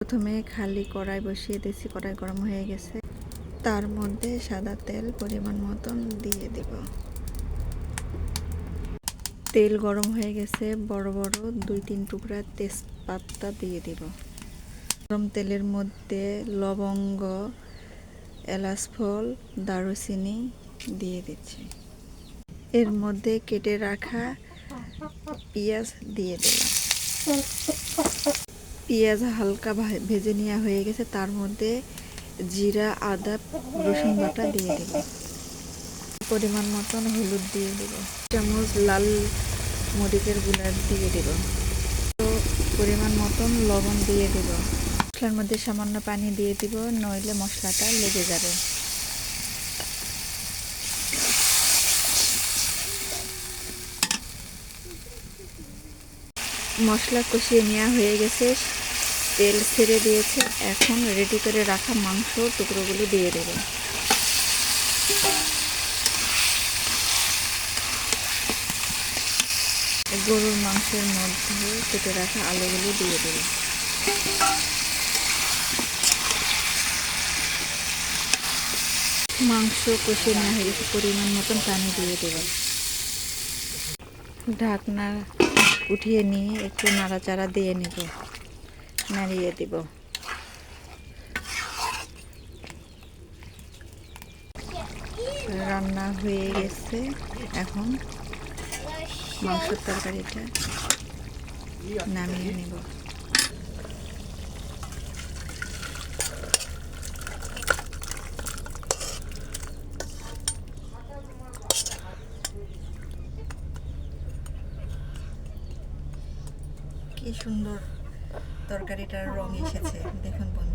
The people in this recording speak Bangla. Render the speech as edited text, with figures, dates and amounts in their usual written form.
প্রথমে খালি কড়াই বসিয়ে দিয়েছি, কড়াই গরম হয়ে গেছে, তার মধ্যে সাদা তেল পরিমাণ মতন দিয়ে দেব। তেল গরম হয়ে গেছে, বড় বড় 2-3 টুকরা তেজপাতা দিয়ে দেব। গরম তেলের মধ্যে লবঙ্গ, এলাচ ফল, দারুচিনি দিয়ে দিচ্ছি। এর মধ্যে কেটে রাখা পেঁয়াজ দিয়ে দিলাম। পেঁয়াজ হালকা ভেজে নেওয়া হয়ে গেছে, তার মধ্যে জিরা, আদা, রসুন বাটা দিয়ে দেব। পরিমাণ মতন হলুদ দিয়ে দেব, চামচ লাল মরিচের গুঁড়া দিয়ে দেব, তো পরিমাণ মতন লবণ দিয়ে দেব। মশলার মধ্যে সামান্য পানি দিয়ে দিব, নইলে মশলাটা লেগে যাবে। মশলা কষিয়ে নেওয়া হয়ে গেছে, তেল ছেড়ে দিয়েছে। এখন রেডি করে রাখা মাংস টুকরোগুলো দিয়ে দেব। গরুর মাংসের মধ্যে কেটে রাখা আলুগুলো দিয়ে দেব। মাংস কষিয়ে নেওয়া হয়ে গেছে, পরিমাণ মতন পানি দিয়ে দেব। ঢাকনা উঠিয়ে নিয়ে একটু নাড়াচাড়া দিয়ে নেব, নাড়িয়ে দেব। রান্না হয়ে গেছে, এখন মাংসের তরকারিটা নামিয়ে নেব। কি সুন্দর তরকারিটার রং এসেছে দেখুন বন্ধুরা।